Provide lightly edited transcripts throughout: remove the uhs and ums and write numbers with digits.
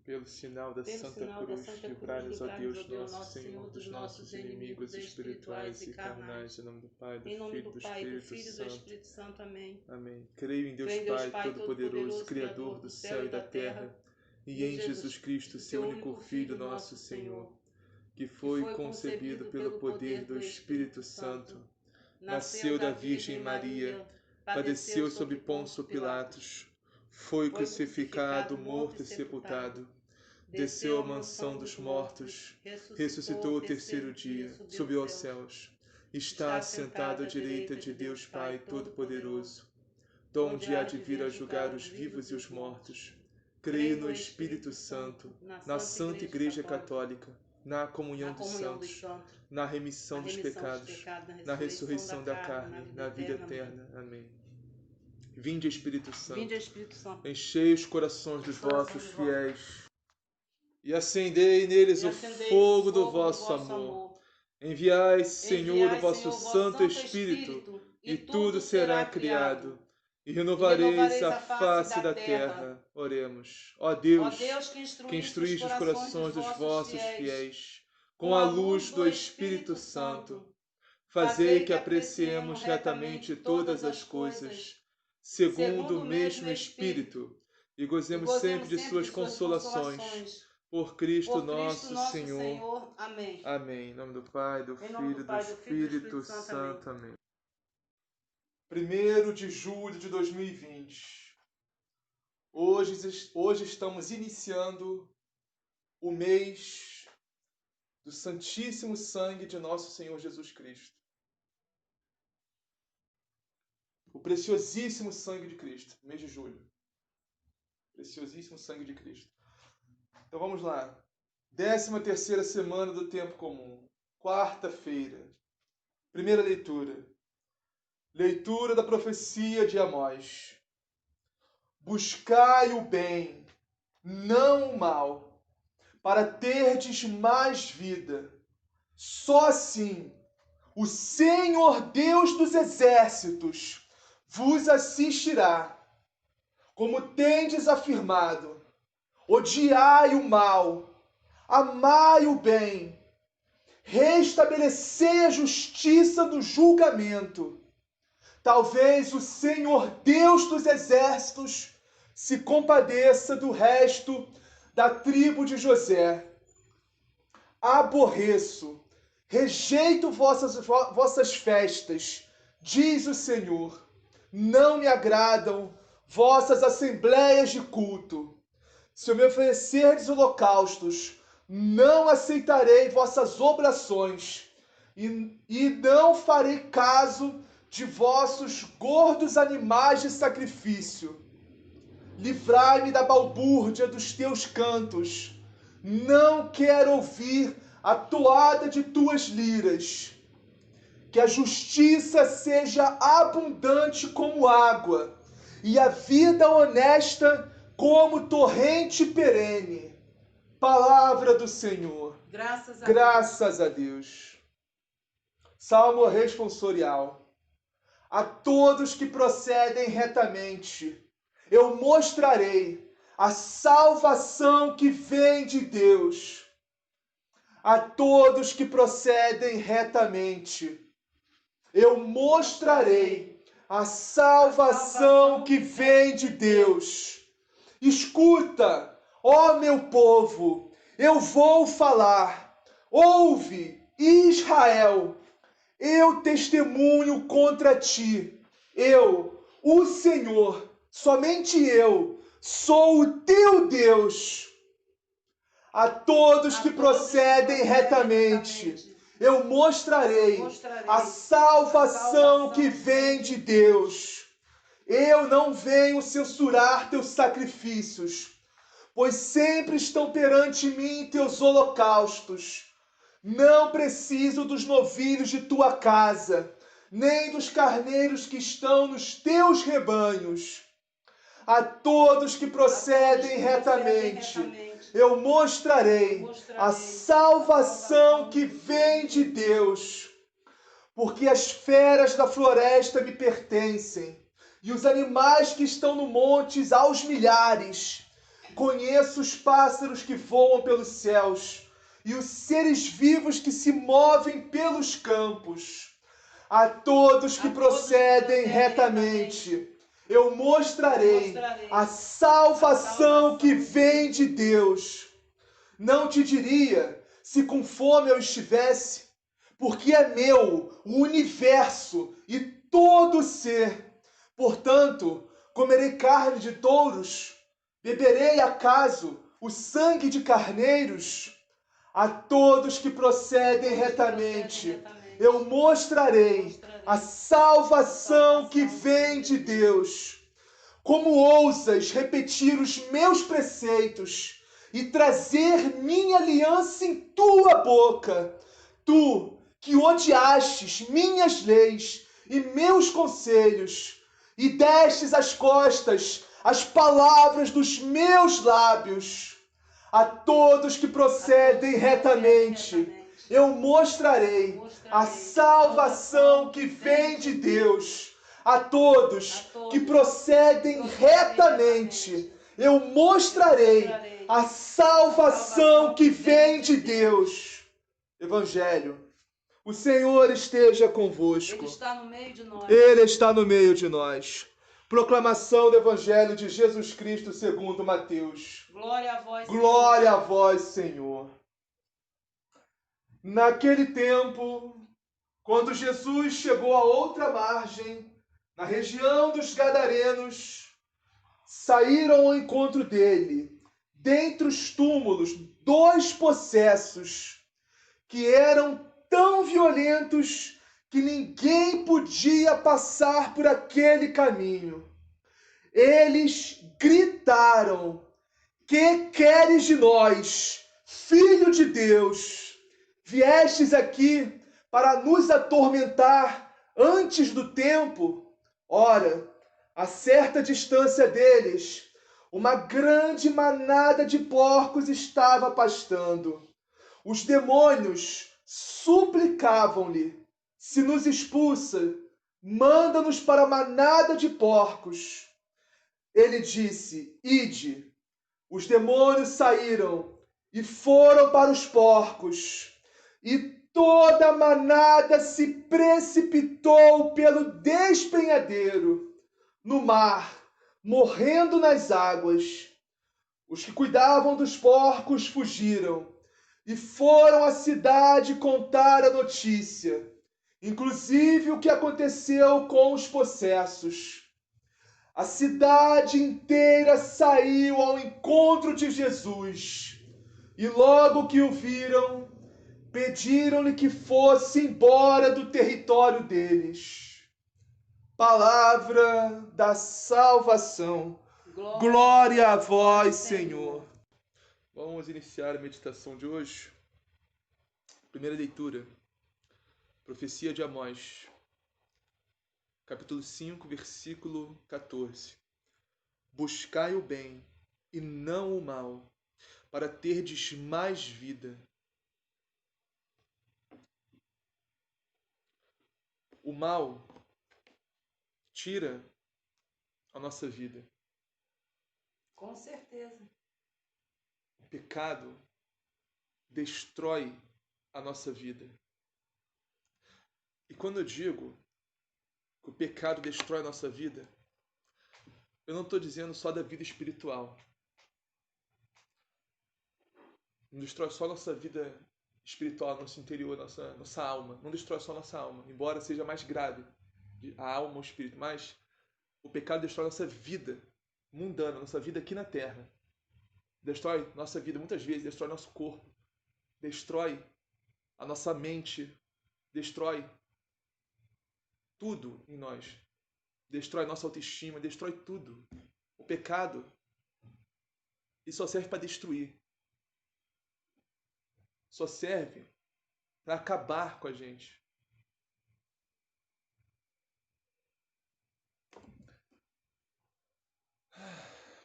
Pelo sinal da Santa Cruz, livrai-nos, ó Deus, nosso Senhor, dos nossos inimigos espirituais e carnais, em nome do Pai, do Filho e do Espírito Santo. Amém. Amém. Creio em Deus Pai Todo-Poderoso, Criador do céu e da terra, e em Jesus Cristo, seu único Filho, nosso Senhor, que foi concebido pelo poder do Espírito Santo, nasceu da Virgem Maria, padeceu sob Pôncio Pilatos, foi crucificado, morto e sepultado, desceu à mansão dos mortos, ressuscitou o terceiro dia, subiu aos céus, está assentado à direita de Deus Pai Todo-Poderoso, donde há de vir a julgar os vivos e os mortos. Creio no Espírito Santo, na Santa Igreja Católica, na comunhão dos santos, na remissão dos pecados, na ressurreição da carne, na vida eterna. Amém. Vinde, Espírito Santo, enchei os corações dos vossos fiéis e acendei neles o fogo do vosso amor. Enviai, Senhor, o vosso Santo Espírito, e tudo será criado, e renovareis a face da terra. Oremos. Ó Deus, que instruís os corações dos vossos fiéis, com a luz do Espírito Santo, fazei que apreciemos retamente todas as coisas, segundo o mesmo Espírito, e gozemos sempre de suas consolações. Por Cristo nosso Senhor. Amém. Amém. Em nome do Pai, do Filho e do Espírito Santo. Amém. 1º de julho de 2020. Hoje estamos iniciando o mês do Santíssimo Sangue de nosso Senhor Jesus Cristo. O preciosíssimo sangue de Cristo. Mês de julho. Preciosíssimo sangue de Cristo. Então vamos lá. 13ª semana do tempo comum. Quarta-feira. Primeira leitura. Leitura da profecia de Amós. Buscai o bem, não o mal, para terdes mais vida. Só assim o Senhor Deus dos exércitos vos assistirá. Como tendes afirmado, odiai o mal, amai o bem, restabelecei a justiça do julgamento. Talvez o Senhor Deus dos exércitos se compadeça do resto da tribo de José. Aborreço, rejeito vossas festas, diz o Senhor. Não me agradam vossas assembleias de culto. Se eu me oferecerdes holocaustos, não aceitarei vossas oblações, e não farei caso de vossos gordos animais de sacrifício. Livrai-me da balbúrdia dos teus cantos. Não quero ouvir a toada de tuas liras. Que a justiça seja abundante como água, e a vida honesta como torrente perene. Palavra do Senhor. Graças a Deus. Salmo responsorial. A todos que procedem retamente, eu mostrarei a salvação que vem de Deus. A todos que procedem retamente, eu mostrarei a salvação que vem de Deus. Escuta, ó meu povo, eu vou falar. Ouve, Israel. Eu testemunho contra ti. Eu, o Senhor, somente eu, sou o teu Deus. A todos que procedem retamente, eu mostrarei a salvação que vem de Deus. Eu não venho censurar teus sacrifícios, pois sempre estão perante mim teus holocaustos. Não preciso dos novilhos de tua casa, nem dos carneiros que estão nos teus rebanhos. A todos que procedem retamente, eu mostrarei a salvação que vem de Deus. Porque as feras da floresta me pertencem, e os animais que estão no montes aos milhares. Conheço os pássaros que voam pelos céus e os seres vivos que se movem pelos campos. A todos que procedem retamente, eu mostrarei a salvação que vem de Deus. Não te diria se com fome eu estivesse, porque é meu o universo e todo ser. Portanto, comerei carne de touros, beberei acaso o sangue de carneiros? A todos que procedem retamente, eu mostrarei a salvação que vem de Deus. Como ousas repetir os meus preceitos e trazer minha aliança em tua boca? Tu, que odiastes minhas leis e meus conselhos, e destes as costas às palavras dos meus lábios. A todos que procedem retamente, eu mostrarei a salvação que vem de Deus. A todos que procedem retamente, eu mostrarei a salvação que vem de Deus. Evangelho. O Senhor esteja convosco. Ele está no meio de nós. Ele está no meio de nós. Proclamação do Evangelho de Jesus Cristo segundo Mateus. Glória a vós, Glória a vós, Senhor. Naquele tempo, quando Jesus chegou à outra margem, na região dos Gadarenos, saíram ao encontro dele, dentre os túmulos, 2 possessos, que eram tão violentos que ninguém podia passar por aquele caminho. Eles gritaram: que queres de nós, Filho de Deus? Viestes aqui para nos atormentar antes do tempo? Ora, a certa distância deles, uma grande manada de porcos estava pastando. Os demônios suplicavam-lhe: se nos expulsa, manda-nos para a manada de porcos. Ele disse: ide. Os demônios saíram e foram para os porcos, e toda a manada se precipitou pelo despenhadeiro, no mar, morrendo nas águas. Os que cuidavam dos porcos fugiram e foram à cidade contar a notícia, inclusive o que aconteceu com os possessos. A cidade inteira saiu ao encontro de Jesus, e logo que o viram, pediram-lhe que fosse embora do território deles. Palavra da salvação. Glória a vós, Senhor. Vamos iniciar a meditação de hoje. Primeira leitura. Profecia de Amós. Capítulo 5, versículo 14. Buscai o bem e não o mal, para terdes mais vida. O mal tira a nossa vida. Com certeza. O pecado destrói a nossa vida. E quando eu digo que o pecado destrói a nossa vida, eu não estou dizendo só da vida espiritual. Não destrói só a nossa vida espiritual, nosso interior, nossa alma. Não destrói só a nossa alma, embora seja mais grave a alma ou o espírito. Mas o pecado destrói a nossa vida mundana, nossa vida aqui na terra. Destrói nossa vida, muitas vezes, destrói nosso corpo. Destrói a nossa mente. Destrói tudo em nós. Destrói nossa autoestima, destrói tudo. O pecado, ele só serve para destruir. Só serve para acabar com a gente.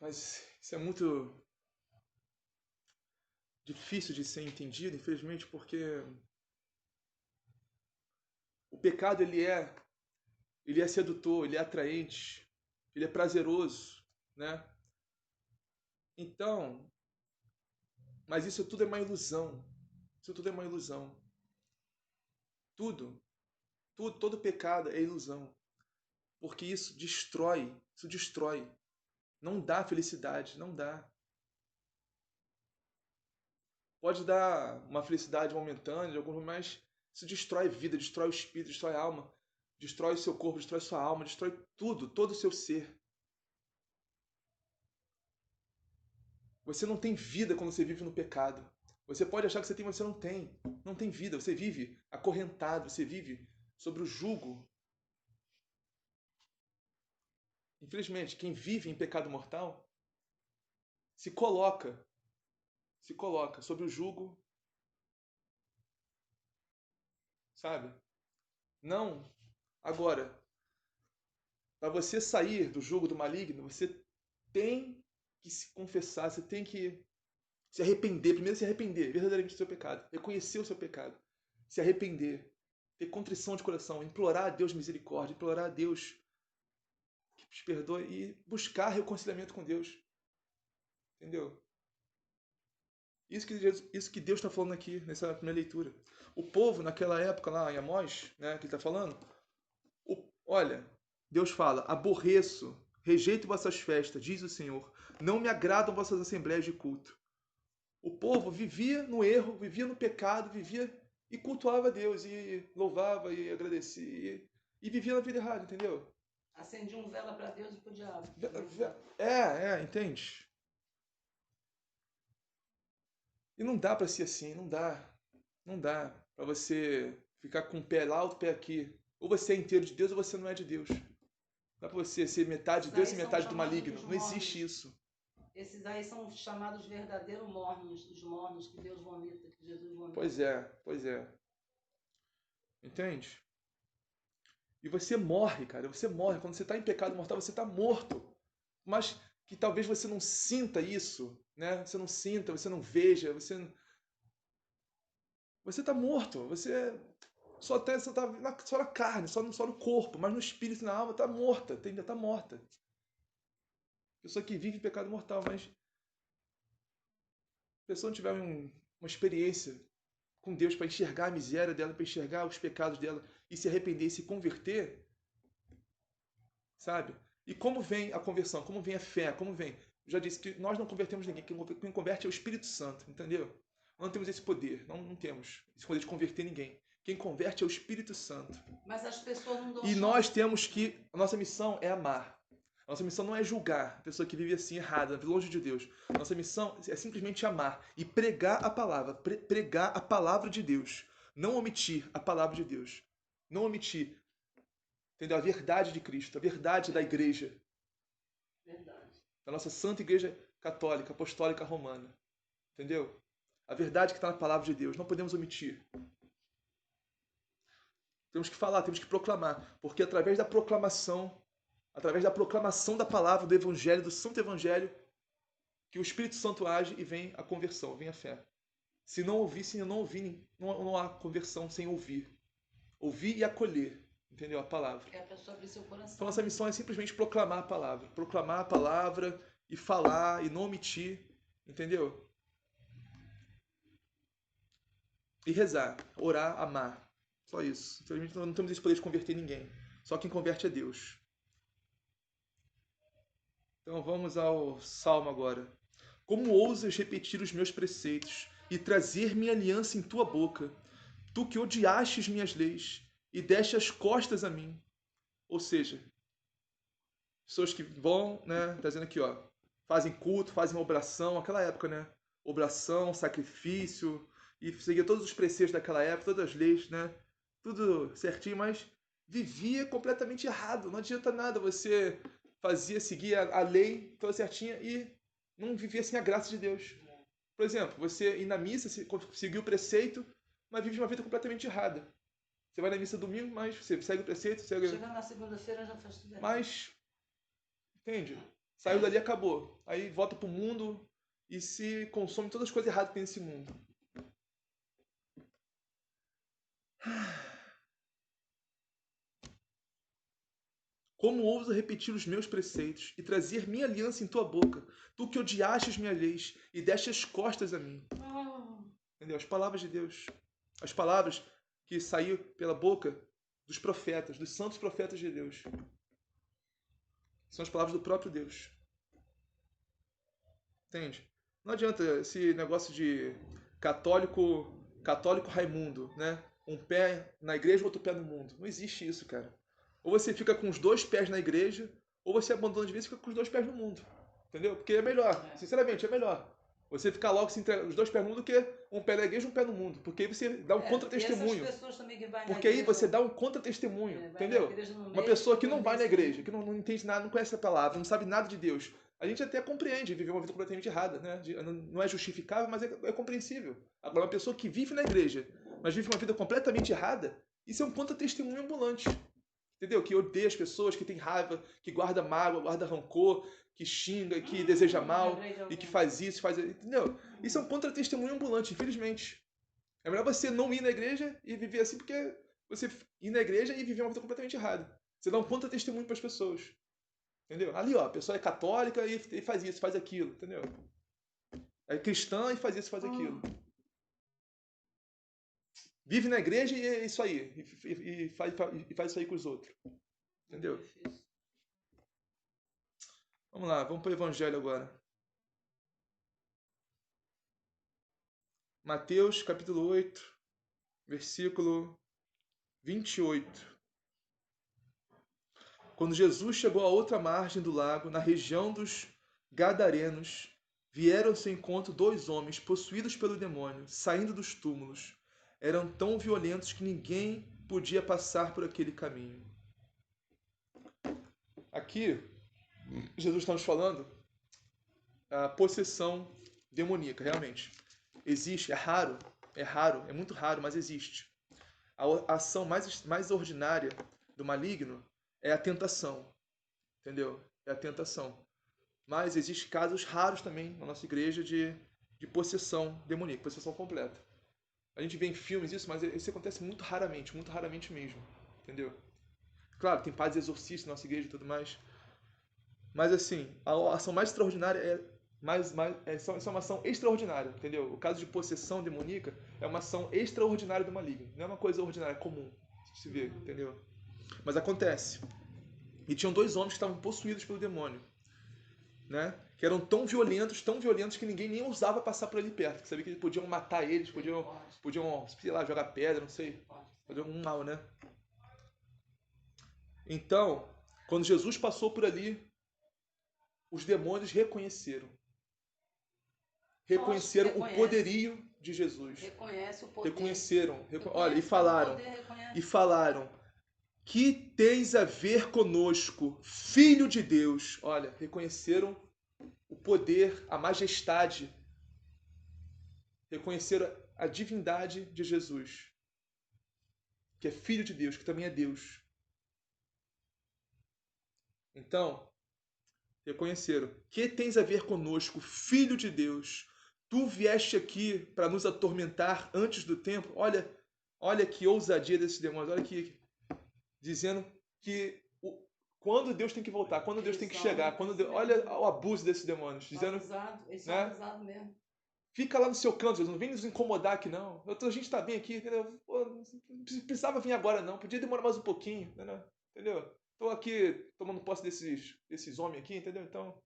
Mas isso é muito difícil de ser entendido, infelizmente, porque o pecado ele é sedutor, ele é atraente, ele é prazeroso, né? Então, mas isso tudo é uma ilusão. Isso tudo é uma ilusão. Tudo, todo pecado é ilusão. Porque isso destrói, Não dá felicidade, não dá. Pode dar uma felicidade momentânea, mas isso destrói a vida, destrói o espírito, destrói a alma, destrói o seu corpo, destrói a sua alma, destrói tudo, todo o seu ser. Você não tem vida quando você vive no pecado. Você pode achar que você tem, mas você não tem. Não tem vida. Você vive acorrentado, você vive sobre o jugo. Infelizmente, quem vive em pecado mortal se coloca sobre o jugo, sabe? Não. Agora, para você sair do jugo do maligno, você tem que se confessar, você tem que se arrepender. Primeiro se arrepender verdadeiramente do seu pecado, reconhecer o seu pecado, se arrepender, ter contrição de coração, implorar a Deus misericórdia, implorar a Deus que te perdoe e buscar reconciliamento com Deus. Entendeu? Isso que Deus está falando aqui nessa primeira leitura. O povo, naquela época lá em Amós, né, que ele está falando, olha, Deus fala, aborreço, rejeito vossas festas, diz o Senhor, não me agradam vossas assembleias de culto. O povo vivia no erro, vivia no pecado, vivia e cultuava a Deus, e louvava, e agradecia, e vivia na vida errada, entendeu? Acendia um vela para Deus e para o diabo. Entende? E não dá para ser assim, não dá. Não dá para você ficar com o pé lá, o pé aqui. Ou você é inteiro de Deus ou você não é de Deus. Não dá para você ser metade de Deus e metade do maligno. Não existe isso. Esses aí são chamados verdadeiros mornos, os mornos que Deus vomita, que Jesus vomita. Pois é. Entende? E você morre, cara. Você morre. Quando você está em pecado mortal, você está morto. Mas que talvez você não sinta isso, né? Você não sinta, você não veja, você está morto. Você só tá só na carne, só no corpo, mas no espírito e na alma está morta, ainda está morta. Pessoa que vive em pecado mortal, mas se a pessoa não tiver uma experiência com Deus para enxergar a miséria dela, para enxergar os pecados dela e se arrepender e se converter, sabe? E como vem a conversão? Como vem a fé? Como vem? Eu já disse que nós não convertemos ninguém. Quem converte é o Espírito Santo, entendeu? Nós não temos esse poder. Não temos esse poder de converter ninguém. Quem converte é o Espírito Santo. Mas as pessoas não dão E nós temos que... A nossa missão é amar. A nossa missão não é julgar a pessoa que vive assim errada, longe de Deus. A nossa missão é simplesmente amar e pregar a palavra. Pregar a palavra de Deus. Não omitir a palavra de Deus. Não omitir, entendeu? A verdade de Cristo, a verdade da igreja. Verdade. Da nossa Santa Igreja Católica, Apostólica Romana. Entendeu? A verdade que está na palavra de Deus. Não podemos omitir. Temos que falar, temos que proclamar. Porque através da proclamação da palavra, do Evangelho, do Santo Evangelho, que o Espírito Santo age e vem a conversão, vem a fé. Se não ouvissem, não há conversão sem ouvir. Ouvir e acolher, entendeu? A palavra. É a pessoa abrir seu coração. Então, nossa missão é simplesmente proclamar a palavra. Proclamar a palavra e falar e não omitir, entendeu? E rezar, orar, amar. Só isso. Infelizmente, nós não temos esse poder de converter ninguém. Só quem converte é Deus. Então vamos ao Salmo agora. Como ousas repetir os meus preceitos e trazer minha aliança em tua boca? Tu que odiastes minhas leis e deste as costas a mim. Ou seja, pessoas que vão, né, tá dizendo aqui, ó, fazem culto, fazem obração, aquela época, né? Obração, sacrifício, e seguia todos os preceitos daquela época, todas as leis, né? Tudo certinho, mas vivia completamente errado. Não adianta nada você seguir a lei toda certinha e não vivia sem a graça de Deus. Por exemplo, você ir na missa, seguir o preceito, mas vive uma vida completamente errada. Você vai na missa domingo, mas você segue o preceito, Chega na segunda-feira já faz tudo errado. Mas, entende? Saiu dali e acabou. Aí volta pro mundo e se consome todas as coisas erradas que tem nesse mundo. Como ousa repetir os meus preceitos e trazer minha aliança em tua boca? Tu que odiaste as minhas leis e deste as costas a mim. Entendeu? As palavras de Deus. As palavras que saíram pela boca dos profetas, dos santos profetas de Deus. São as palavras do próprio Deus. Entende? Não adianta esse negócio de católico Raimundo, né? Um pé na igreja, outro pé no mundo. Não existe isso, cara. Ou você fica com os 2 pés na igreja, ou você abandona de vez e fica com os 2 pés no mundo. Entendeu? Porque é melhor. Sinceramente, é melhor. Você ficar logo os 2 pés no mundo do que um pé na igreja e um pé no mundo. Porque aí você dá um contra-testemunho. Porque aí você dá um contra-testemunho. Entendeu? Uma pessoa que não vai na igreja, que não entende nada, não conhece a palavra, não sabe nada de Deus. A gente até compreende viver uma vida completamente errada, né? Não é justificável, mas é compreensível. Agora, uma pessoa que vive na igreja, mas vive uma vida completamente errada, isso é um contra-testemunho ambulante. Entendeu? Que odeia as pessoas, que tem raiva, que guarda mágoa, guarda rancor, que xinga, que deseja mal, e que faz isso, faz... Entendeu? Isso é um contra-testemunho ambulante, infelizmente. É melhor você não ir na igreja e viver assim, porque você ir na igreja e viver uma vida completamente errada. Você dá um contra-testemunho para as pessoas. Entendeu? Ali, ó, a pessoa é católica e faz isso, faz aquilo, entendeu? É cristã e faz isso, faz aquilo. Vive na igreja e é isso aí. E faz isso aí com os outros. Entendeu? Vamos lá, vamos para o Evangelho agora. Mateus, capítulo 8, versículo 28. Quando Jesus chegou à outra margem do lago, na região dos Gadarenos, vieram ao seu encontro 2 homens possuídos pelo demônio, saindo dos túmulos. Eram tão violentos que ninguém podia passar por aquele caminho. Aqui, Jesus está nos falando a possessão demoníaca, realmente. Existe, é raro, é muito raro, mas existe. A ação mais ordinária do maligno é a tentação, entendeu? É a tentação. Mas existem casos raros também na nossa igreja de possessão demoníaca, possessão completa. A gente vê em filmes isso, mas isso acontece muito raramente mesmo, entendeu? Claro, tem padres exorcistas na nossa igreja e tudo mais. Mas assim, a ação mais extraordinária é uma ação extraordinária, entendeu? O caso de possessão demoníaca é uma ação extraordinária do maligno. Não é uma coisa ordinária, comum, se vê, entendeu? Mas acontece. E tinham 2 homens que estavam possuídos pelo demônio, né? Que eram tão violentos que ninguém nem ousava passar por ali perto. Que sabia que eles podiam matar eles, podiam, sei lá, jogar pedra, não sei, fazer algum mal, né? Então, quando Jesus passou por ali, os demônios reconheceram o poderio de Jesus. Reconhece o poder. Reconheceram. Olha, e falaram: que tens a ver conosco, Filho de Deus? Olha, reconheceram o poder, a majestade, reconheceram a divindade de Jesus, que é Filho de Deus, que também é Deus. Então, reconheceram: que tens a ver conosco, Filho de Deus? Tu vieste aqui para nos atormentar antes do tempo? Olha que ousadia desses demônios, olha que dizendo que quando Deus tem que voltar, quando Deus tem que chegar, olha o abuso desses demônios, dizendo, eles são abusados mesmo. Fica lá no seu canto, Jesus, não vem nos incomodar aqui não. A gente está bem aqui, entendeu? Pô, não precisava vir agora não, podia demorar mais um pouquinho, entendeu? Estou aqui tomando posse desses homens aqui, entendeu? Então,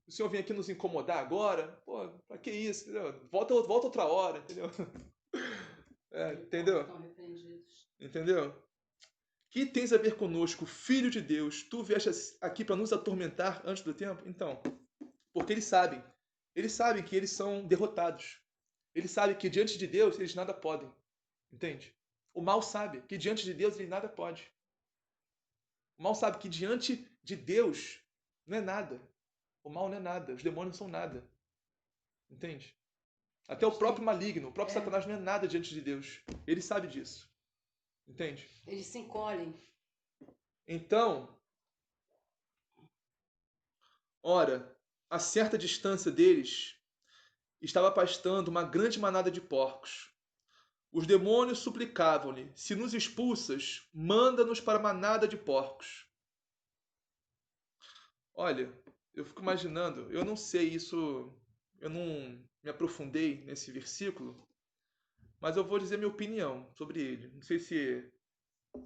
o senhor vem aqui nos incomodar agora, pô, pra que isso, entendeu? Volta outra hora, entendeu? Entendeu? Entendeu? Que tens a ver conosco, Filho de Deus? Tu vieste aqui para nos atormentar antes do tempo? Então, porque eles sabem que eles são derrotados. Eles sabem que diante de Deus eles nada podem. Entende? O mal sabe que diante de Deus ele nada pode. O mal sabe que diante de Deus não é nada. O mal não é nada. Os demônios não são nada. Entende? Até o próprio maligno, o próprio Satanás não é nada diante de Deus. Ele sabe disso. Entende? Eles se encolhem. Então, ora, a certa distância deles estava pastando uma grande manada de porcos. Os demônios suplicavam-lhe: se nos expulsas, manda-nos para a manada de porcos. Olha, eu fico imaginando, eu não sei isso, eu não me aprofundei nesse versículo, mas eu vou dizer minha opinião sobre ele. Não sei se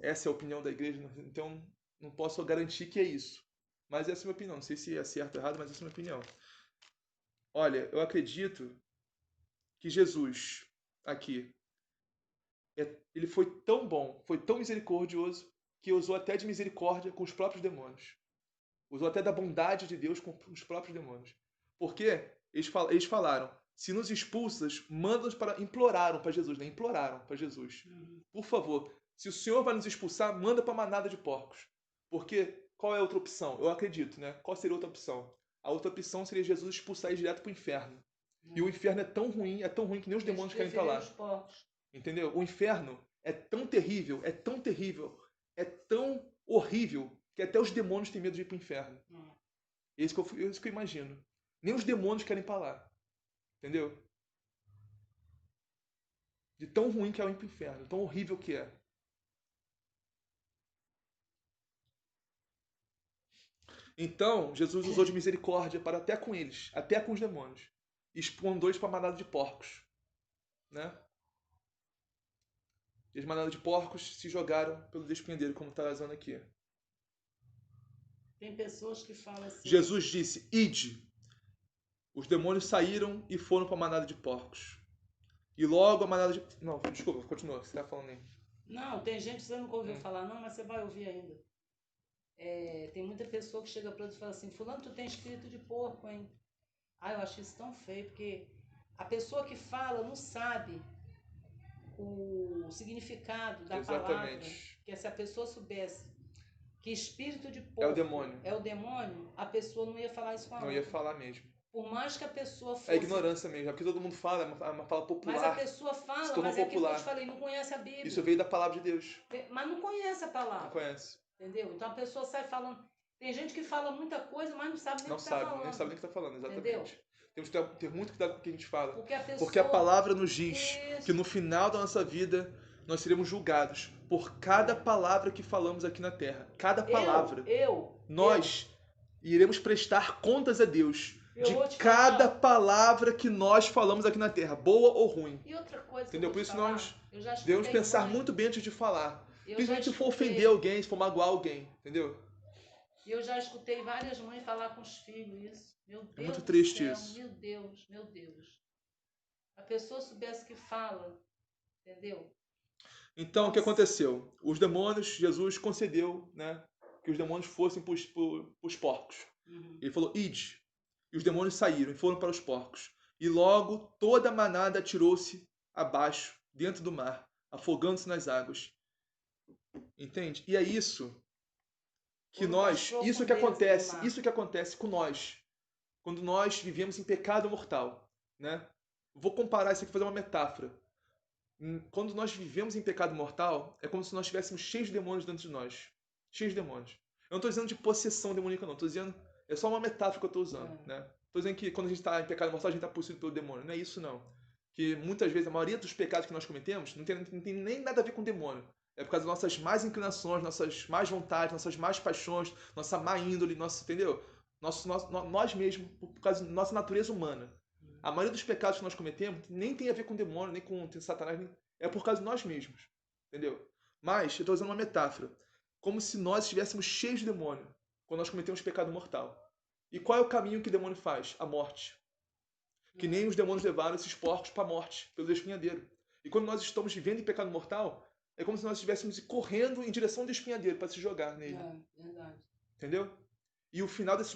essa é a opinião da igreja, então não posso garantir que é isso. Mas essa é a minha opinião. Não sei se é certo ou errado, mas essa é a minha opinião. Olha, eu acredito que Jesus, aqui, ele foi tão bom, foi tão misericordioso, que usou até de misericórdia com os próprios demônios. Usou até da bondade de Deus com os próprios demônios. Porque eles falaram, se nos expulsas, manda-nos para... Imploraram para Jesus, né? Imploraram para Jesus. Por favor, se o Senhor vai nos expulsar, manda para a manada de porcos. Porque qual é a outra opção? Eu acredito, né? Qual seria a outra opção? A outra opção seria Jesus expulsar eles direto para o inferno. E o inferno é tão ruim que nem os demônios querem estar lá. Entendeu? O inferno é tão terrível, é tão terrível, é tão horrível, que até os demônios têm medo de ir para o inferno. É isso que eu imagino. Nem os demônios querem ir para lá. Entendeu? De tão ruim que é o ir para o inferno, tão horrível que é. Então, Jesus usou de misericórdia para até com eles, até com os demônios. Expondo eles para a manada de porcos. Né? E as manadas de porcos se jogaram pelo despenhadeiro, como está usando aqui. Tem pessoas que falam assim... Jesus disse, ide. Os demônios saíram e foram para a manada de porcos. E logo a manada de... Não, desculpa, continua, você está falando aí. Não, tem gente que você nunca ouviu falar, não, mas você vai ouvir ainda. Tem muita pessoa que chega para você e fala assim, fulano, tu tem espírito de porco, hein? Eu acho isso tão feio, porque a pessoa que fala não sabe o significado da palavra. Que se a pessoa soubesse que espírito de porco é o demônio, a pessoa não ia falar isso com a outra. Não ia falar mesmo. Por mais que a pessoa fosse... É ignorância mesmo, é porque todo mundo fala, é uma fala popular. Mas a pessoa fala, mas é aquilo que eu te falei, não conhece a Bíblia. Isso veio da palavra de Deus. Mas não conhece a palavra. Não conhece. Entendeu? Então a pessoa sai falando... Tem gente que fala muita coisa, mas não sabe nem o que está falando. Nem sabe nem o que está falando, exatamente. Entendeu? Temos que ter muito cuidado com o que a gente fala. Porque a palavra nos diz que no final da nossa vida nós seremos julgados por cada palavra que falamos aqui na terra. Cada palavra. Nós iremos prestar contas a Deus de cada palavra que nós falamos aqui na terra, boa ou ruim. E outra coisa, entendeu? Por isso nós devemos pensar muito bem antes de falar. Principalmente se for ofender alguém, se for magoar alguém, entendeu? Eu já escutei várias mães falar com os filhos isso. Meu Deus, é muito triste isso. Meu Deus, meu Deus. A pessoa soubesse que fala, entendeu? Então, o que aconteceu? Os demônios, Jesus concedeu, né, que os demônios fossem para os porcos. Ele falou, ide. E os demônios saíram e foram para os porcos. E logo toda a manada atirou-se abaixo, dentro do mar, afogando-se nas águas. Entende? E é isso que isso que acontece com nós, quando nós vivemos em pecado mortal, né? Vou comparar isso aqui, fazer uma metáfora. Quando nós vivemos em pecado mortal, é como se nós estivéssemos cheios de demônios dentro de nós. Cheios de demônios. Eu não estou dizendo de possessão demoníaca, não. Estou dizendo, é só uma metáfora que eu estou usando, né? Estou dizendo que quando a gente está em pecado mortal, a gente está possuído pelo demônio. Não é isso, não. Que muitas vezes, a maioria dos pecados que nós cometemos não tem nem nada a ver com demônio. É por causa das nossas más inclinações, nossas más vontades, nossas más paixões, nossa má índole, entendeu? Nós mesmos, por causa da nossa natureza humana. A maioria dos pecados que nós cometemos nem tem a ver com demônio, nem com Satanás, é por causa de nós mesmos. Entendeu? Mas, eu estou usando uma metáfora. Como se nós estivéssemos cheios de demônio quando nós cometemos pecado mortal. E qual é o caminho que o demônio faz? A morte. Que nem os demônios levaram esses porcos para a morte, pelo espinhadeiro. E quando nós estamos vivendo em pecado mortal, é como se nós estivéssemos correndo em direção do espinhadeiro para se jogar nele. Verdade. Entendeu? E no final desse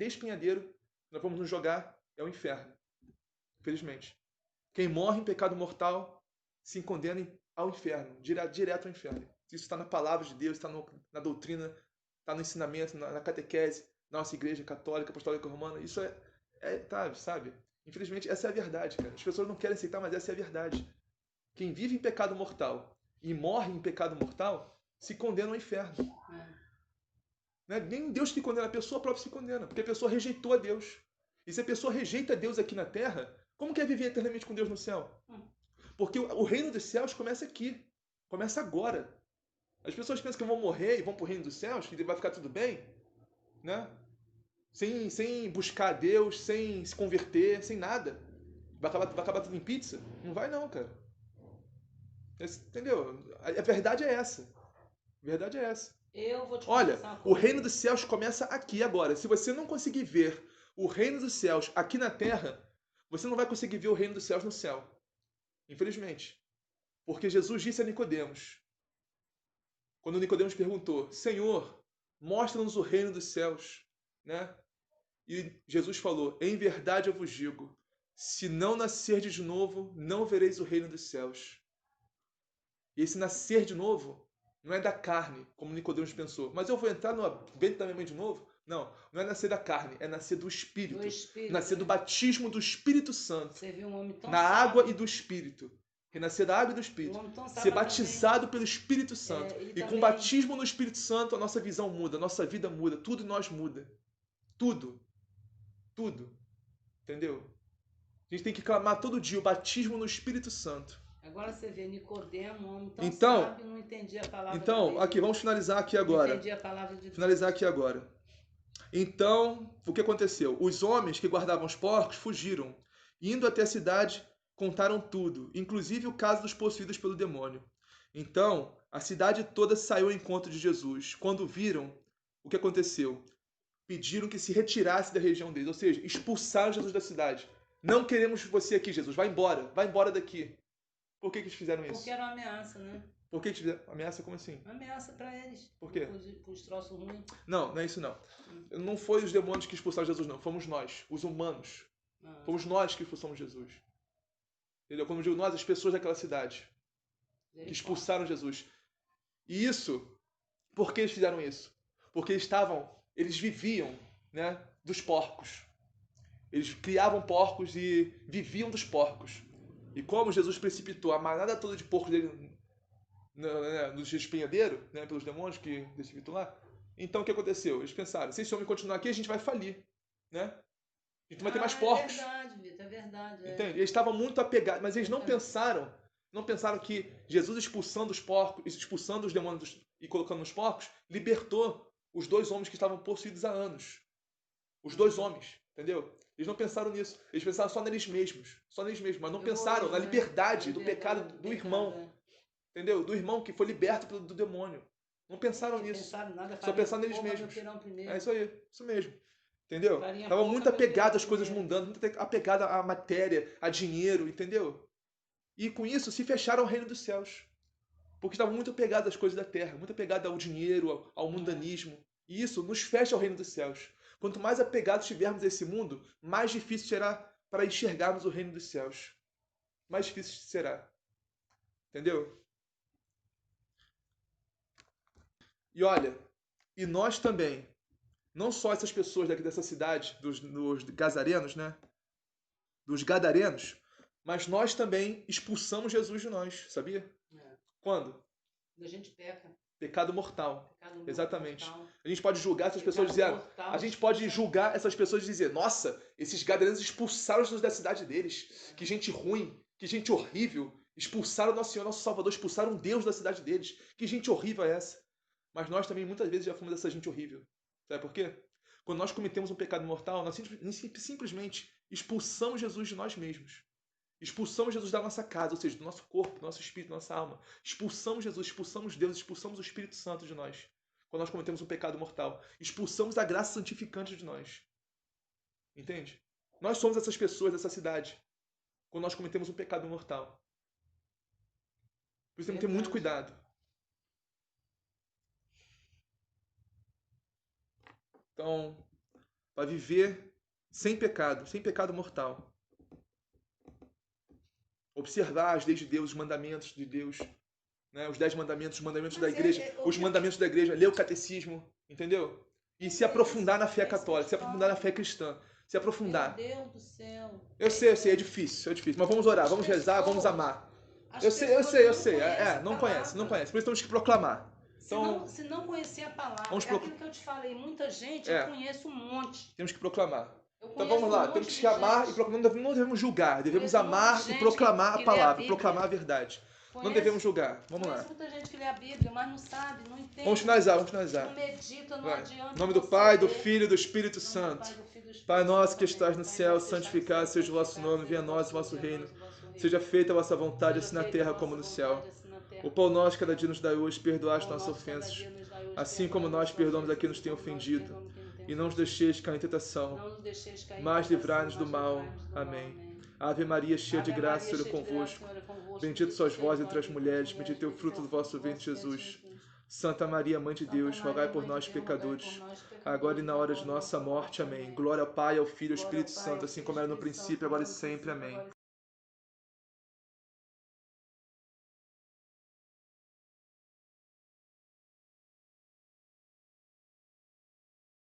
espinhadeiro, nós vamos nos jogar, é o inferno. Infelizmente. Quem morre em pecado mortal se condena ao inferno, direto ao inferno. Isso está na palavra de Deus, está na doutrina, está no ensinamento, na catequese da nossa igreja católica, apostólica romana. Isso sabe? Infelizmente, essa é a verdade, cara. As pessoas não querem aceitar, mas essa é a verdade. Quem vive em pecado mortal e morre em pecado mortal se condena ao inferno. Não é nem Deus que condena, a pessoa própria se condena, porque a pessoa rejeitou a Deus. E se a pessoa rejeita Deus aqui na terra, como quer viver eternamente com Deus no céu? Porque o reino dos céus começa aqui, começa agora. As pessoas pensam que vão morrer e vão para o reino dos céus, que vai ficar tudo bem. né? Sem buscar a Deus, sem se converter, sem nada. Vai acabar tudo em pizza? Não vai não, cara. Entendeu? A verdade é essa. A verdade é essa. Eu vou te Olha, confessar uma o coisa. reino dos céus começa aqui agora. Se você não conseguir ver o reino dos céus aqui na terra, você não vai conseguir ver o reino dos céus no céu. Infelizmente. Porque Jesus disse a Nicodemos, quando Nicodemos perguntou, Senhor, mostra-nos o reino dos céus, né? E Jesus falou, em verdade eu vos digo, se não nascerdes de novo, não vereis o reino dos céus. E esse nascer de novo não é da carne, como Nicodemos pensou. Mas eu vou entrar no ventre da minha mãe de novo? Não, não é nascer da carne, é nascer do Espírito. Nascer do batismo do Espírito Santo. Você viu um homem tão na água e do Espírito. Renascer da água e do Espírito. Ser batizado pelo Espírito Santo. E com o batismo no Espírito Santo, a nossa visão muda, a nossa vida muda, tudo em nós muda. Tudo. Tudo. Entendeu? A gente tem que clamar todo dia o batismo no Espírito Santo. Agora você vê Nicodemo, um homem tão sábio, não entendia a palavra de Deus. Então, aqui, vamos finalizar aqui agora. Não entendia a palavra de Deus. Finalizar aqui agora. Então, o que aconteceu? Os homens que guardavam os porcos fugiram. Indo até a cidade, contaram tudo, inclusive o caso dos possuídos pelo demônio. Então, a cidade toda saiu ao encontro de Jesus. Quando viram, o que aconteceu? Pediram que se retirasse da região deles, ou seja, expulsaram Jesus da cidade. Não queremos você aqui, Jesus, vai embora daqui. Por que eles fizeram isso? Porque era uma ameaça, né? Por que eles fizeram? Ameaça como assim? Uma ameaça para eles. Por quê? Os troços ruins. Não, não é isso não. Não foi os demônios que expulsaram Jesus, não. Fomos nós, os humanos. Fomos nós que expulsamos Jesus. Entendeu? Quando eu digo nós, as pessoas daquela cidade. Que expulsaram Jesus. E isso, por que eles fizeram isso? Porque eles viviam, né, dos porcos. Eles criavam porcos e viviam dos porcos. E como Jesus precipitou a manada toda de porcos dele no despenhadeiro, né, pelos demônios que precipitou lá, então o que aconteceu? Eles pensaram, se esse homem continuar aqui, a gente vai falir. Né? A gente não vai ter mais porcos. É verdade, Vitor, é verdade. Entende? Eles estavam muito apegados, mas eles não pensaram que Jesus expulsando os porcos, expulsando os demônios e colocando nos porcos, libertou os dois homens que estavam possuídos há anos. Os dois homens, entendeu? Eles não pensaram nisso. Eles pensaram só neles mesmos. Mas não pensaram na liberdade do pecado do irmão. Entendeu? Do irmão que foi liberto do demônio. Não pensaram nisso. Só pensaram neles mesmos. É isso aí. Isso mesmo. Entendeu? Estavam muito apegados às coisas mundanas, muito apegados à matéria, a dinheiro, entendeu? E com isso se fecharam ao reino dos céus. Porque estavam muito apegados às coisas da terra, muito apegados ao dinheiro, ao mundanismo. E isso nos fecha ao reino dos céus. Quanto mais apegados estivermos a esse mundo, mais difícil será para enxergarmos o reino dos céus. Mais difícil será. Entendeu? E olha, e nós também, não só essas pessoas daqui dessa cidade, dos gazarenos, né? Dos gadarenos, mas nós também expulsamos Jesus de nós, sabia? Quando? A gente peca. Pecado mortal. Exatamente. Mortal. A gente pode julgar essas pessoas e dizer, a gente pode julgar essas pessoas e dizer, nossa, esses gadarenos expulsaram Jesus da cidade deles. Que gente ruim, que gente horrível. Expulsaram nosso Senhor, nosso Salvador, expulsaram Deus da cidade deles. Que gente horrível é essa? Mas nós também muitas vezes já fomos essa gente horrível. Sabe por quê? Quando nós cometemos um pecado mortal, nós simplesmente expulsamos Jesus de nós mesmos. Expulsamos Jesus da nossa casa, ou seja, do nosso corpo, do nosso espírito, da nossa alma. Expulsamos Jesus, expulsamos Deus, expulsamos o Espírito Santo de nós. Quando nós cometemos um pecado mortal. Expulsamos a graça santificante de nós. Entende? Nós somos essas pessoas dessa cidade. Quando nós cometemos um pecado mortal. Por isso temos que ter muito cuidado. Então, para viver sem pecado mortal. Observar as leis de Deus, os mandamentos de Deus, né? Os 10 mandamentos, os mandamentos da igreja, os mandamentos da igreja, ler o catecismo, entendeu? E se aprofundar na fé católica, se aprofundar na fé cristã, se aprofundar. Meu Deus do céu. Eu sei, é difícil, mas vamos orar, vamos rezar, vamos amar. Eu sei, não conhece. Por isso temos que proclamar. Então, se não conhecer a palavra, é aquilo que eu te falei, muita gente, eu conheço um monte. Temos que proclamar. Então vamos lá, temos que amar e proclamar, não devemos julgar, devemos amar e proclamar a palavra, proclamar a verdade. Não devemos julgar. Vamos lá. Muita gente que lê a Bíblia, mas não sabe, não entende. Vamos finalizar. Não medita, não adianta. Em nome do Pai, do Filho e do Espírito Santo. Pai nosso que estás no céu, santificado seja o vosso nome, venha a nós o vosso reino. Seja feita a vossa vontade, assim na terra como no céu. O pão nosso cada dia nos dai hoje, perdoai as nossas ofensas, assim como nós perdoamos a quem nos tem ofendido. E não nos deixeis cair em tentação, mas livrai-nos do mal. Amém. Ave Maria, cheia de graça, o Senhor é convosco. Bendito sois vós entre as mulheres, bendito é o fruto do vosso ventre, Jesus. Santa Maria, Mãe de Deus, rogai por nós, pecadores, agora e na hora de nossa morte. Amém. Glória ao Pai, ao Filho e ao Espírito Santo, assim como era no princípio, agora e sempre. Amém.